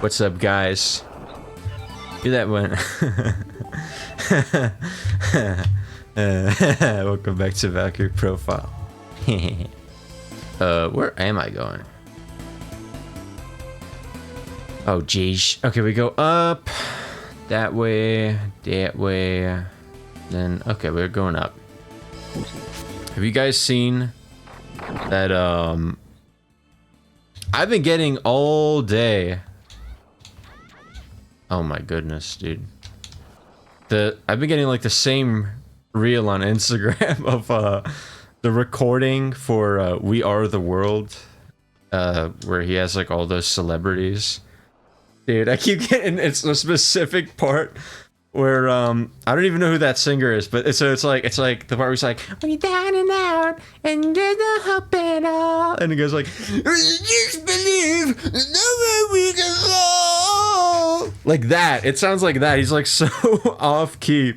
What's up, guys? Do that one. Welcome back to Valkyrie Profile. Where am I going? Oh, geez. Okay, we go up. That way. That way. Then, okay, we're going up. Have you guys seen that, I've been getting all day. Oh my goodness, dude. I've been getting like the same reel on Instagram of the recording for We Are the World, where he has like all those celebrities. Dude, I keep getting, it's a specific part where I don't even know who that singer is, but it's like the part where he's like, when you're down and out and there's no hope at all, and he goes like, just believe there's nowhere we can go, like that. It sounds like that. He's like so off key,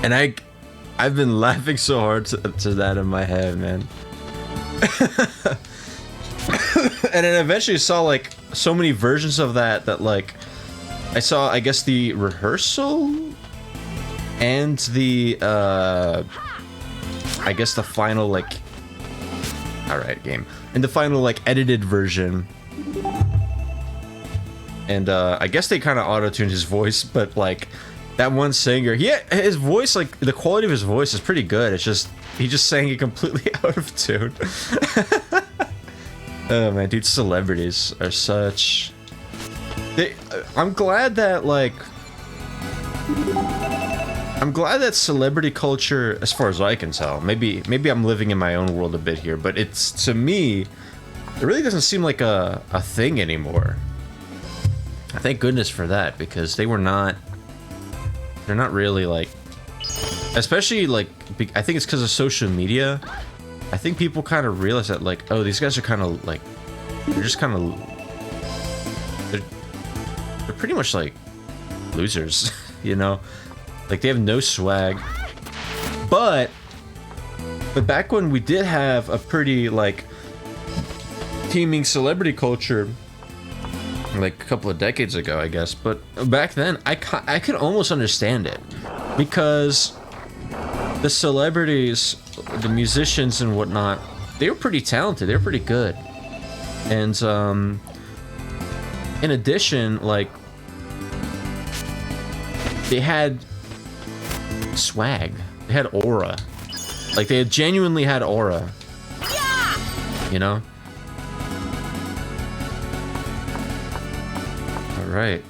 and I've been laughing so hard to that in my head, man. And then eventually saw like so many versions of that like I saw, I guess, the rehearsal and the I guess the final like, all right, game, and the final like edited version. And I guess they kind of auto-tuned his voice, but like that one singer, his voice, like the quality of his voice is pretty good. It's just he just sang it completely out of tune. Oh man, dude, celebrities are such. I'm glad that celebrity culture, as far as I can tell, maybe I'm living in my own world a bit here, but it's, to me, it really doesn't seem like a thing anymore. Thank goodness for that, because they're not really like, especially like, I think it's because of social media. I think people kind of realize that like, oh, these guys are kind of like, they're just kind of, they're pretty much like losers, you know? Like they have no swag. But back when we did have a pretty like teeming celebrity culture, like a couple of decades ago, I guess. But back then, I could almost understand it, because the celebrities, the musicians and whatnot, they were pretty talented. They were pretty good. And in addition, like, they had swag. They had aura. Like, they genuinely had aura. You know? Alright.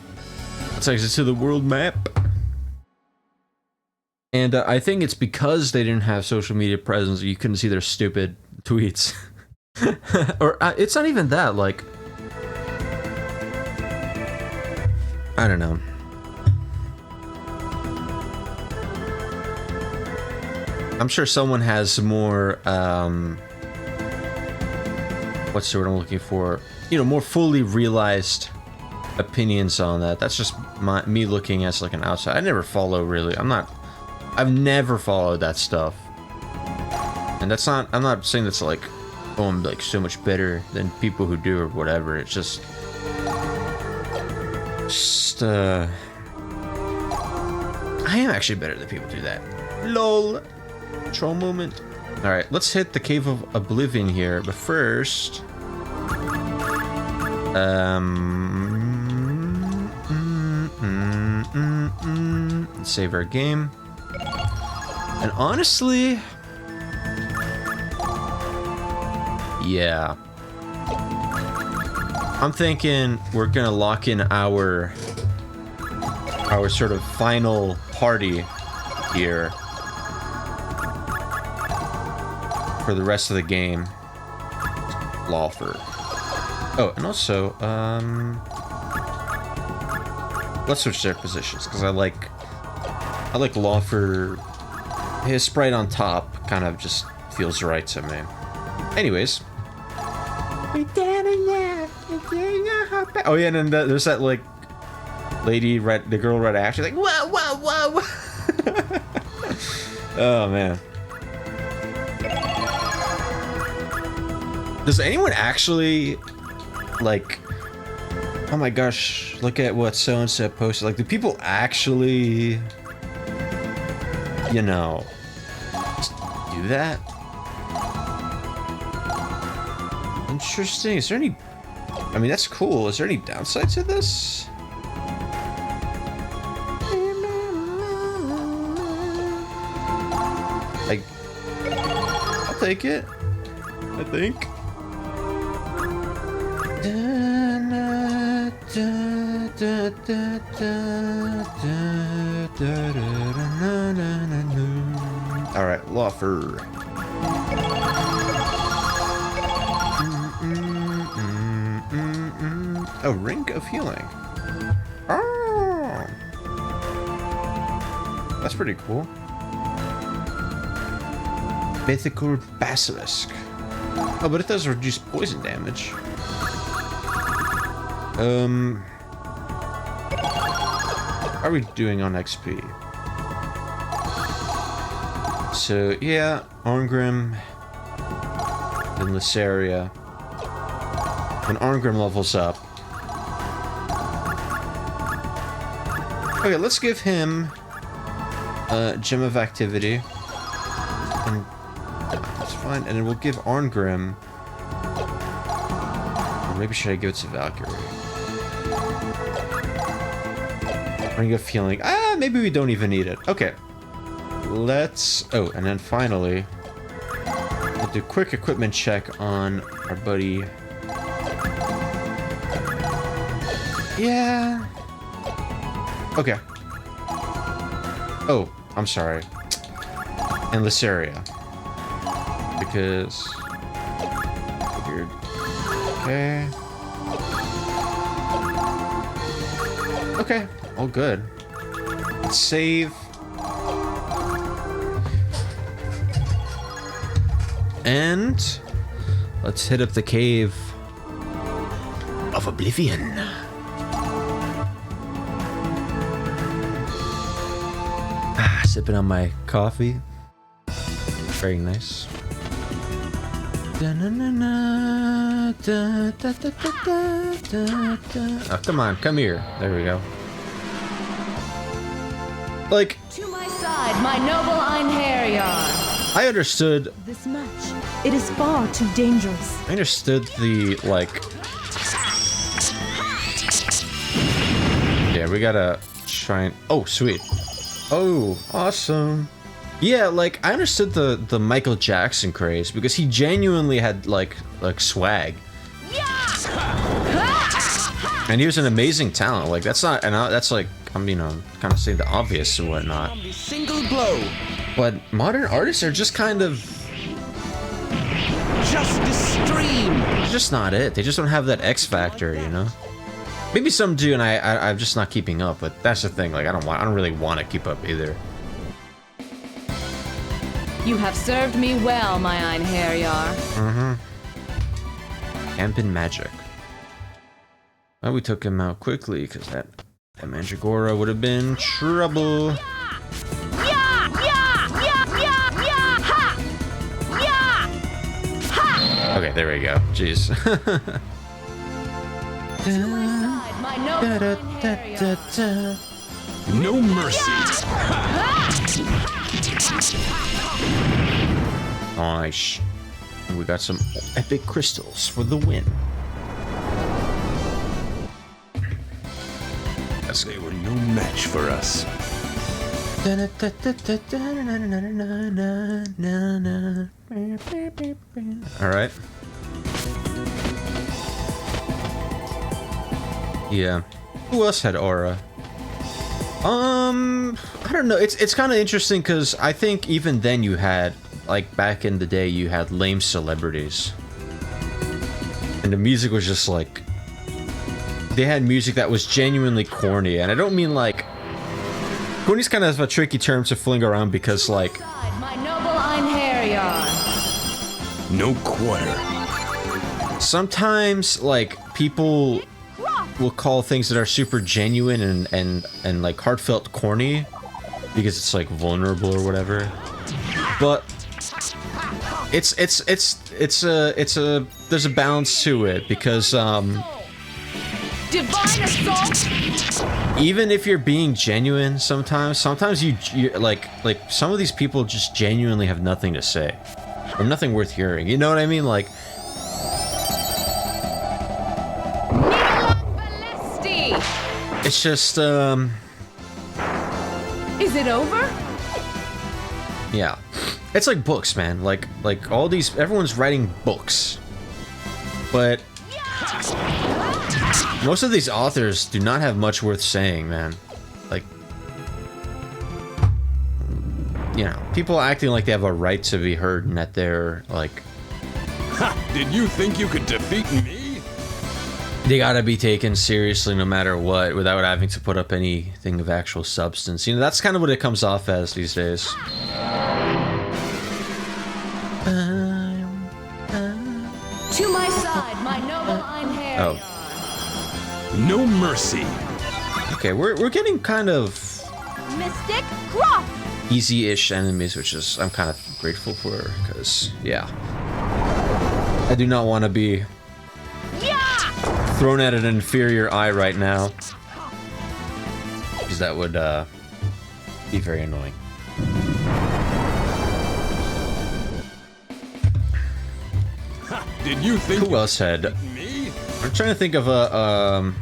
Let's exit to the world map. And I think it's because they didn't have social media presence, you couldn't see their stupid tweets. Or it's not even that, like, I don't know. I'm sure someone has more, what's the word I'm looking for? You know, more fully realized opinions on that. That's just me looking as like an outside. I never follow, really. I've never followed that stuff. And that's not, I'm not saying that's like, oh, I'm like so much better than people who do or whatever. It's just I am actually better than people who do that. LOL. Troll moment. Alright, let's hit the Cave of Oblivion here, but first let's save our game. And honestly, yeah, I'm thinking we're gonna lock in our sort of final party here for the rest of the game. Lawford. Oh, and also, let's switch their positions, because I like Lawford. His sprite on top kind of just feels right to me. Anyways. Oh yeah, and then there's that like lady, the girl right after, like whoa, whoa, whoa. Oh man. Does anyone actually like Oh my gosh, look at what so-and-so posted. Like, do people actually, you know, do that? Interesting. Is there any... I mean, that's cool. Is there any downside to this? Like, I'll take it, I think. All right, Lawfer. A ring of healing. Oh, that's pretty cool. Mythical Basilisk. Oh, but it does reduce poison damage. How are we doing on XP? So, yeah, Arngrim, then Lysaria. When Arngrim levels up. Okay, let's give him Gem of Activity. And that's fine. And then we'll give Arngrim... Or maybe should I give it to Valkyrie? Ring of Healing. Ah, maybe we don't even need it. Okay. Let's... Oh, and then finally... We'll do a quick equipment check on our buddy... Yeah... Okay. Oh, I'm sorry. And Lysaria. Because... Weird. Okay. Okay, all good. Let's save. And... Let's hit up the Cave of Oblivion. Sipping on my coffee. Very nice. Oh, come on, come here. There we go. Like, to my side, my noble Einherjar. I understood. This match, it is far too dangerous. I understood the, like... Yeah, we gotta try and... Oh, sweet. Oh, awesome. Yeah, like, I understood the Michael Jackson craze because he genuinely had, like swag. And he was an amazing talent. Like, that's not... And that's, like, I'm, you know, kind of saying the obvious and whatnot. Single blow. But modern artists are just kind of... Just the stream. It's just not it. They just don't have that X factor, you know? Maybe some do, and I'm just not keeping up. But that's the thing. Like, I don't really want to keep up either. You have served me well, my Einherjar. Mm-hmm. Campin' Magic. Well, we took him out quickly because that Mandragora would have been trouble. Okay, there we go. Jeez. No mercy. Nice. And we got some epic crystals for the win. They were no match for us. All right. Yeah. Who else had aura? I don't know. It's kind of interesting because I think even then you had, like, back in the day, you had lame celebrities, and the music was just like, they had music that was genuinely corny, and I don't mean like, corny's kind of a tricky term to fling around because, like, My noble Einherjar. No quarter. sometimes, like, people will call things that are super genuine and like heartfelt corny because it's like vulnerable or whatever, but there's a balance to it because Divine assault. Even if you're being genuine, sometimes you like some of these people just genuinely have nothing to say, or nothing worth hearing. You know what I mean? Like, it's just Is it over? yeah, it's like books, man. Like all these, everyone's writing books, but most of these authors do not have much worth saying, man. Like, you know, people acting like they have a right to be heard and that they're like, Ha! Did you think you could defeat me? they gotta be taken seriously no matter what, without having to put up anything of actual substance. You know, that's kind of what it comes off as these days. To my side, my noble Einherjar. Oh. No mercy. Okay, we're getting kind of Mystic Cross! easy-ish enemies, which is I'm kind of grateful for, because yeah, I do not want to be thrown at an inferior eye right now, because that would be very annoying. Ha! Did you think Who else had? me? I'm trying to think of a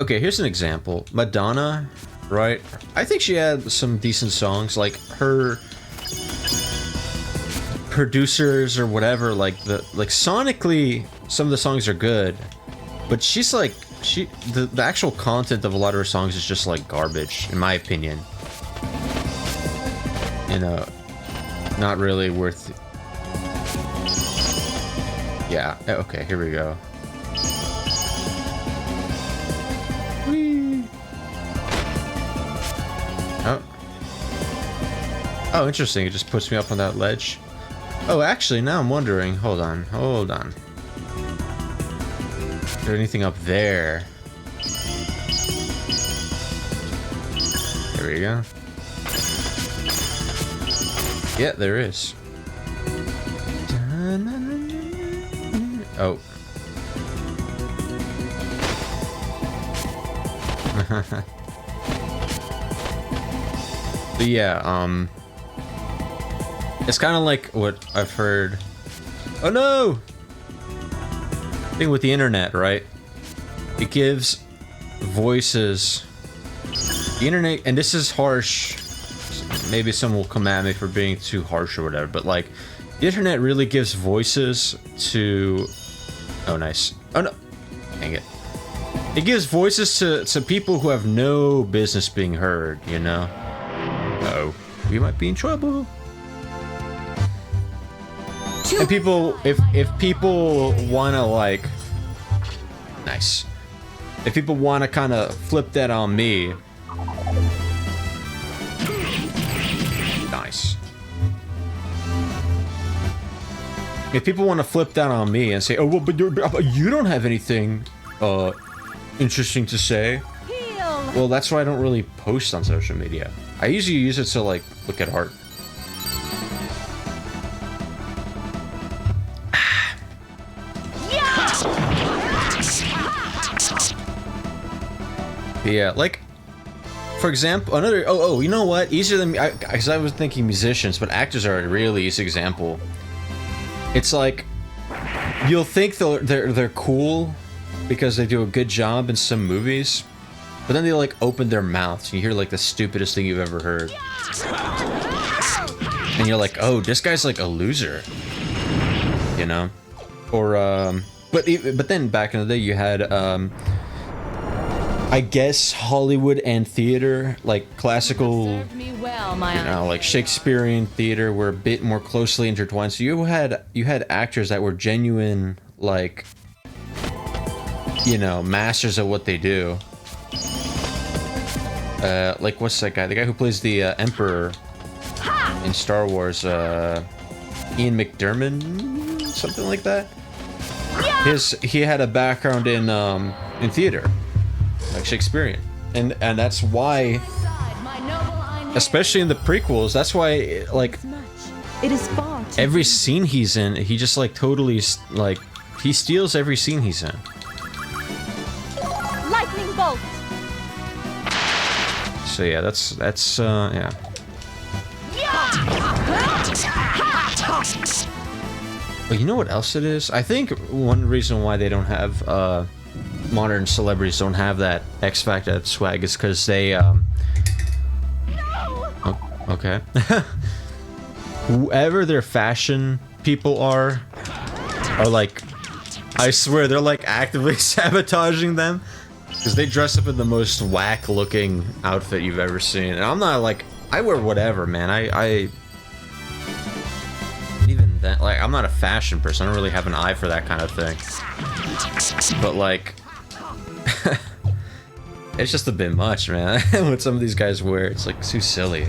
okay, here's an example. Madonna, right? I think she had some decent songs. Like, her producers or whatever, like sonically, some of the songs are good, but she's like, the actual content of a lot of her songs is just like garbage, in my opinion. You know, not really worth. Yeah. Okay. Here we go. Whee. Oh. Oh, interesting. It just puts me up on that ledge. Oh, actually, now I'm wondering. Hold on. Hold on. Is there anything up there? There we go. Yeah, there is. Oh. But yeah, it's kind of like what I've heard. Oh no! Thing with the internet, right? It gives voices. The internet, and this is harsh. Maybe someone will come at me for being too harsh or whatever, but like, the internet really gives voices to. Oh, nice. Oh no! Dang it. It gives voices to people who have no business being heard, you know? Uh-oh. We might be in trouble. And people, if people wanna like, nice. If people wanna kind of flip that on me, nice. If people want to flip that on me and say, oh well, but you don't have anything interesting to say, well, that's why I don't really post on social media. I usually use it to like look at art. Yeah, like, for example, another. Oh, you know what? Easier than me, because I was thinking musicians, but actors are a really easy example. It's like, you'll think they're cool because they do a good job in some movies, but then they like open their mouths and you hear like the stupidest thing you've ever heard, and you're like, oh, this guy's like a loser, you know? Or but then back in the day you had I guess Hollywood and theater, like classical, Served me well, my you know, like Shakespearean theater, were a bit more closely intertwined. So you had actors that were genuine, like, you know, masters of what they do. Like, what's that guy? The guy who plays the Emperor in Star Wars, Ian McDiarmid, something like that. He had a background in theater, like Shakespearean, and that's why, especially in the prequels, that's why, like, It is far too every scene he's in, he just like totally like he steals every scene he's in. Lightning bolt. So yeah, that's yeah. But you know what else it is? I think one reason why they don't have modern celebrities don't have that X Factor, that swag, is because they oh, okay. Whoever their fashion people are like, I swear they're like actively sabotaging them, because they dress up in the most whack looking outfit you've ever seen. And I'm not like, I wear whatever, man. I even that, like, I'm not a fashion person. I don't really have an eye for that kind of thing. But like, it's just a bit much, man. What some of these guys wear, it's like too silly.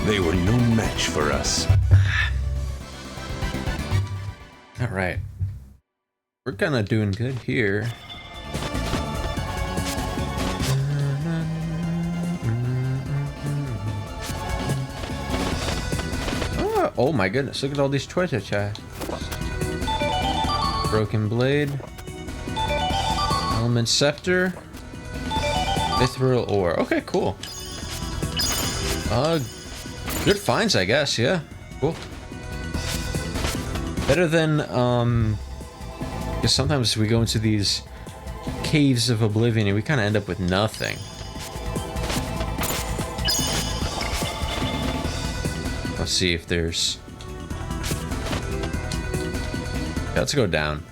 They were no match for us. All right, we're kind of doing good here. Oh my goodness, look at all these treasure chests. Broken blade, element scepter, mithril ore. Okay, cool. Good finds, I guess. Yeah, cool. Better than because sometimes we go into these caves of oblivion and we kind of end up with nothing. Let's see if there's... Yeah, let's go down.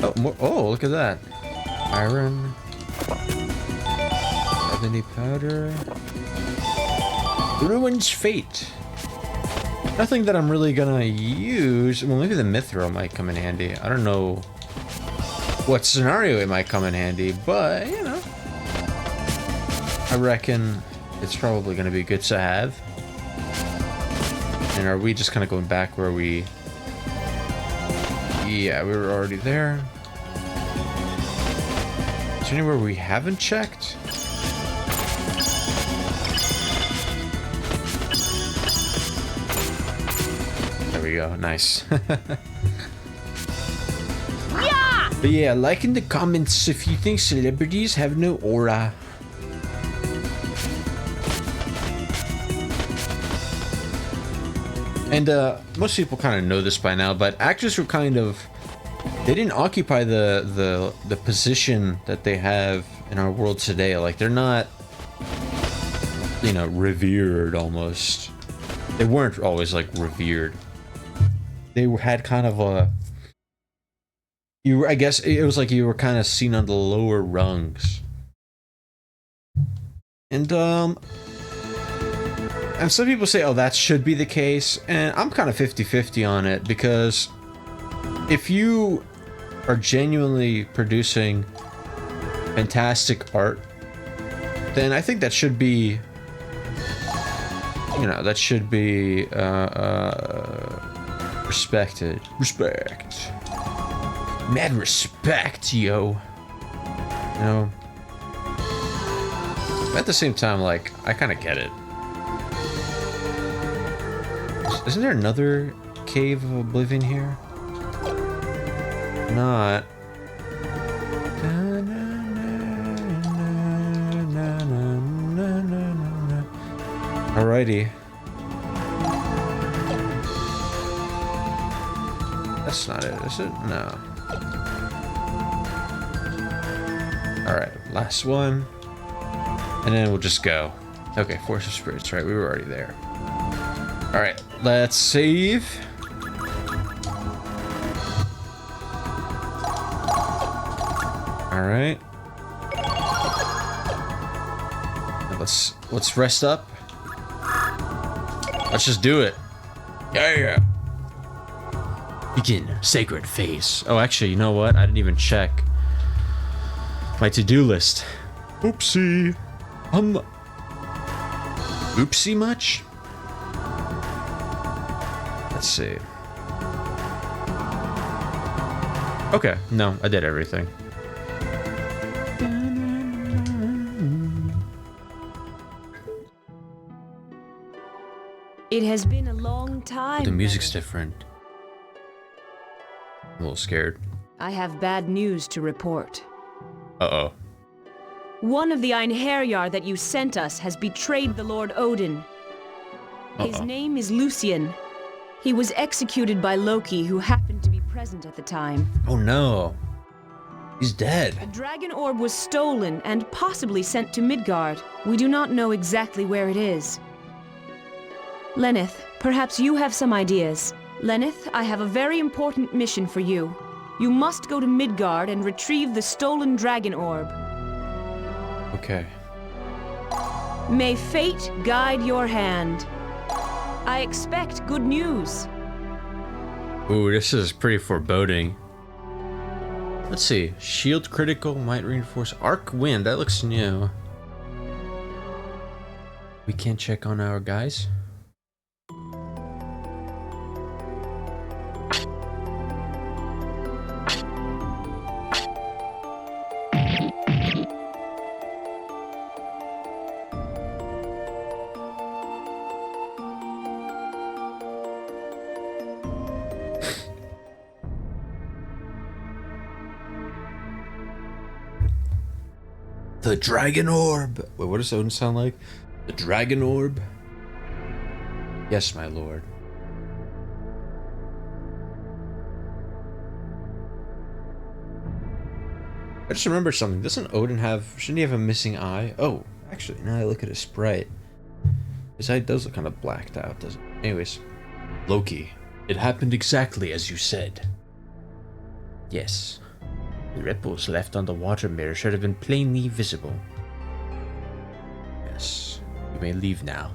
Oh, more, oh, look at that. Iron. Ebony powder. Ruin's Fate. Nothing that I'm really gonna use. Well, maybe the mithril might come in handy. I don't know what scenario it might come in handy, but, you know, I reckon it's probably going to be good to have. And are we just kind of going back where we... Yeah, we were already there. Is there anywhere we haven't checked? There we go, nice. But yeah, like in the comments if you think celebrities have no aura. And most people kind of know this by now, but actors were kind of... They didn't occupy the position that they have in our world today. Like, they're not, you know, revered almost. They weren't always, like, revered. They had kind of a... I guess it was like you were kind of seen on the lower rungs. And some people say, oh, that should be the case. And I'm kind of 50-50 on it, because if you are genuinely producing fantastic art, then I think that should be, you know, that should be respected. Respect. Mad respect, yo. You know, at the same time, like, I kind of get it. Isn't there another cave of oblivion here? Not. Alrighty. That's not it, is it? No. Alright, last one. And then we'll just go. Okay, Force of Spirits, right? We were already there. Alright, let's save. Alright. Let's rest up. Let's just do it. Yeah. Begin Sacred Phase. Oh, actually, you know what? I didn't even check my to-do list. Oopsie. Oopsie much? Let's see. Okay, no, I did everything. It has been a long time. The music's Lenneth. different. I'm a little scared. I have bad news to report. Uh-oh. One of the Einherjar that you sent us has betrayed the Lord Odin. His Uh-oh. name is Lucian. He was executed by Loki, who happened to be present at the time. Oh no. He's A dead. dragon orb was stolen and possibly sent to Midgard. We do not know exactly where it is. Lenneth, perhaps you have some ideas. Lenneth, I have a very important mission for you. You must go to Midgard and retrieve the stolen dragon orb. Okay. May fate guide your hand. I expect good news. Ooh, this is pretty foreboding. Let's see. Shield critical, might reinforce. Arc wind, that looks new. We can't check on our guys. The dragon orb. Wait, what does Odin sound like? The dragon orb? Yes, my lord. I just remembered something. Doesn't Odin have... Shouldn't he have a missing eye? Oh, actually, now I look at his sprite. His eye does look kind of blacked out, doesn't it? Anyways. Loki. It happened exactly as you said. Yes. The ripples left on the water mirror should have been plainly visible. Yes. You may leave now.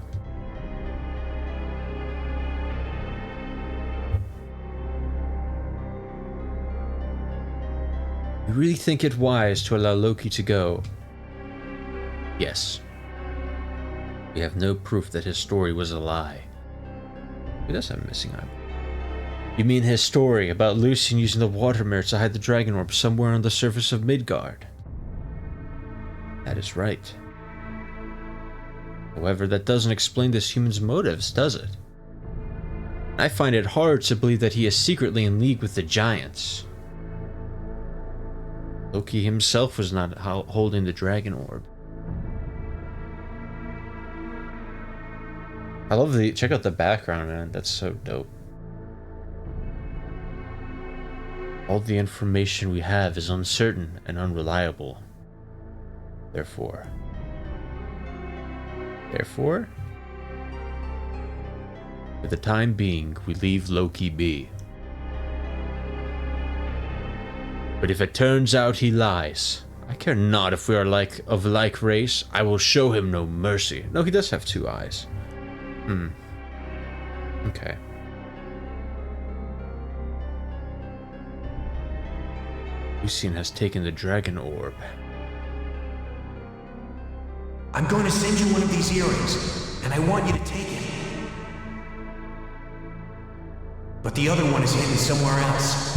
You really think it wise to allow Loki to go? Yes. We have no proof that his story was a lie. He does have a missing eye. You mean his story about Lucian using the water mirror to hide the dragon orb somewhere on the surface of Midgard? That is right. However, that doesn't explain this human's motives, does it? I find it hard to believe that he is secretly in league with the giants. Loki himself was not holding the dragon orb. I love the... Check out the background, man. That's so dope. All the information we have is uncertain and unreliable. Therefore, for the time being, we leave Loki be. But if it turns out he lies, I care not if we are of like race, I will show him no mercy. No, he does have two eyes. Okay. Lucian has taken the dragon orb. I'm going to send you one of these earrings, and I want you to take it. But the other one is hidden somewhere else.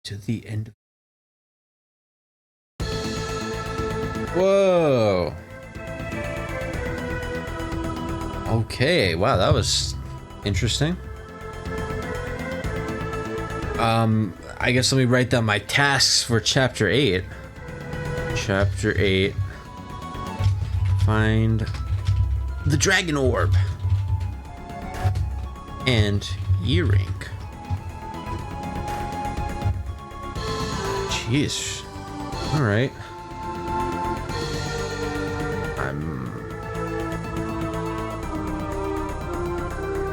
To the end. Whoa. Okay, wow, that was interesting. I guess let me write down my tasks for chapter 8. Chapter 8. Find the dragon orb. And earring. Jeez. Alright.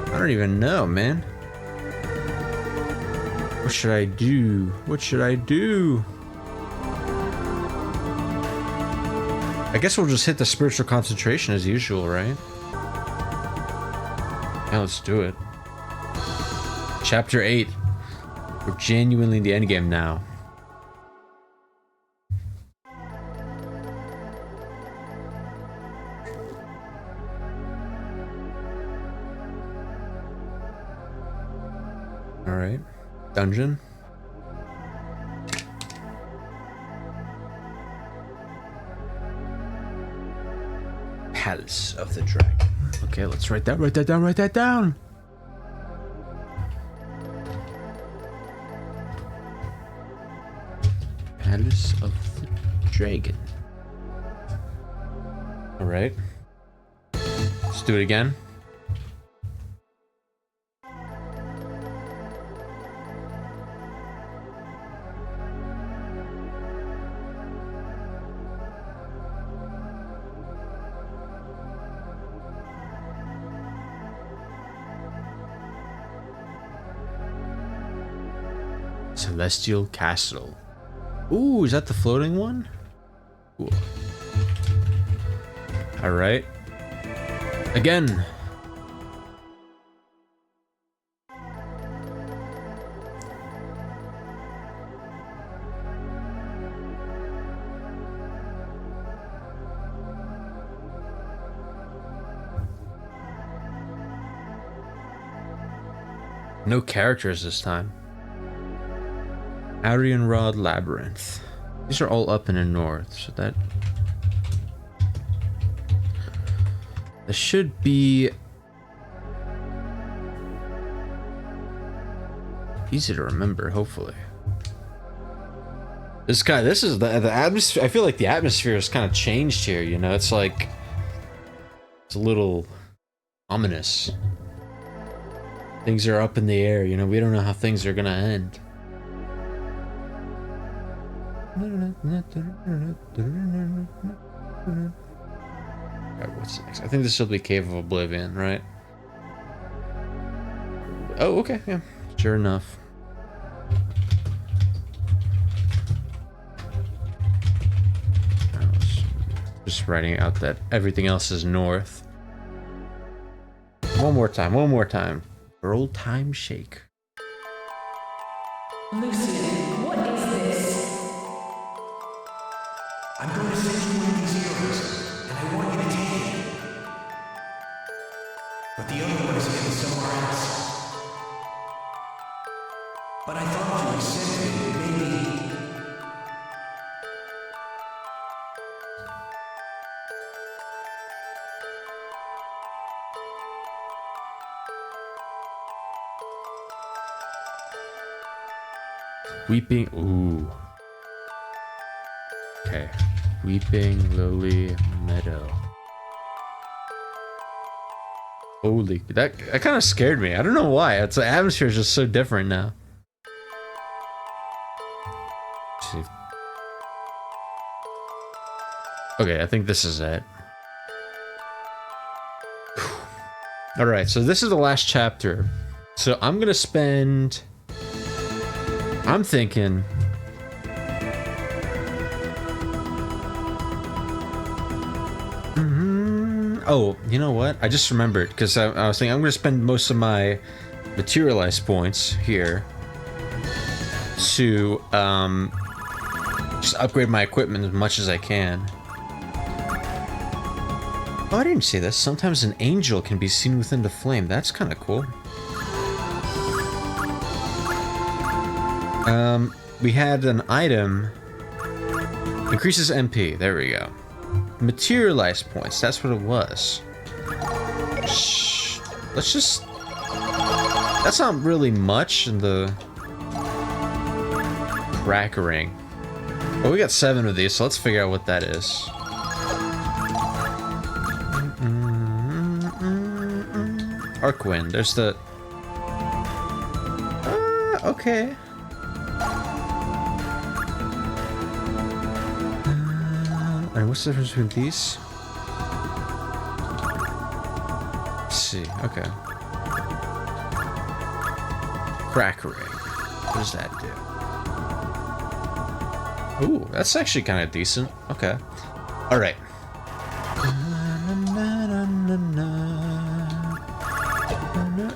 I don't even know, man. What should I do? What should I do? I guess we'll just hit the spiritual concentration as usual, right? Yeah, let's do it. Chapter 8. We're genuinely in the endgame now. All right, dungeon. Palace of the Dragon. Okay, let's write that down. Palace of the Dragon. All right. Let's do it again. Celestial Castle. Ooh, is that the floating one? Cool. All right. Again. No characters this time. Arian Rod Labyrinth. These are all up in the north, so that should be easy to remember, hopefully. This is the atmosphere. I feel like the atmosphere has kind of changed here, you know? It's like, it's a little ominous. Things are up in the air, you know? We don't know how things are gonna end. Alright, what's next? I think this will be Cave of Oblivion, right? Oh, okay, yeah. Sure enough. Just writing out that everything else is north. One more time. For old time shake. Lucian, what is this? I'm going to send you one of these earrings, and I want you to take it. But the other one is hidden somewhere else. But I thought you accepted it, maybe. Weeping, ooh. Okay. Weeping Lily Meadow. Holy, that kind of scared me. I don't know why. It's the atmosphere is just so different now. Let's see. Okay, I think this is it. All right, so this is the last chapter. So I'm gonna spend. I'm thinking. Oh, you know what? I just remembered because I was thinking I'm going to spend most of my materialized points here to just upgrade my equipment as much as I can. Oh, I didn't see this. Sometimes an angel can be seen within the flame. That's kind of cool. We had an item. Increases MP. There we go. Materialized points. That's what it was. Shh. Let's just... That's not really much in the... Crackering. Well, we got 7 of these, so let's figure out what that is. Arcwind. There's the... okay. And what's the difference between these? Let's see. Okay. Crackering. What does that do? Ooh, that's actually kind of decent. Okay. All right.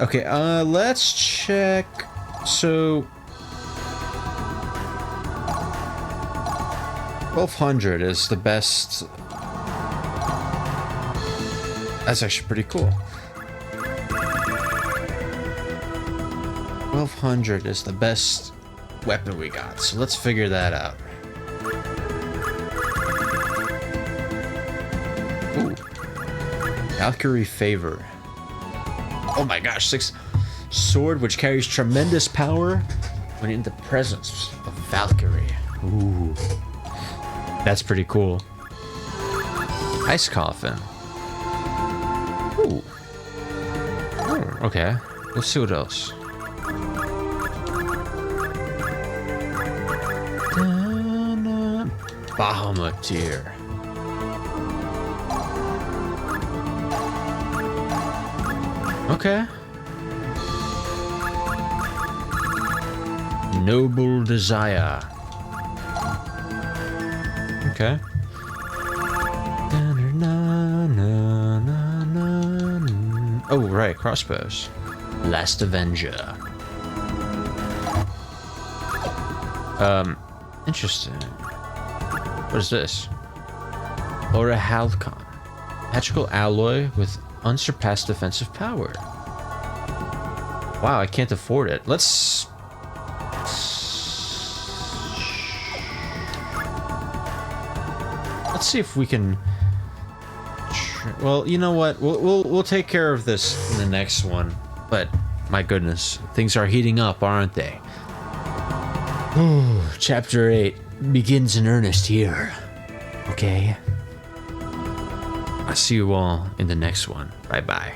Okay. Let's check. So. 1200 is the best. That's actually pretty cool. 1200 is the best weapon we got, so let's figure that out. Ooh. Valkyrie Favor. Oh my gosh, 6 sword which carries tremendous power when in the presence of Valkyrie. Ooh. That's pretty cool. Ice Coffin. Ooh. Oh, okay. Let's see what else. Bahamut. Okay. Noble Desire. Okay. Oh, right, crossbows. Last Avenger. Interesting. What is this? Aura Halcon. Magical alloy with unsurpassed defensive power. Wow, I can't afford it. Let's see if we can. Well, you know what? We'll take care of this in the next one. But my goodness, things are heating up, aren't they? Chapter 8 begins in earnest here. Okay. I'll see you all in the next one. Bye bye.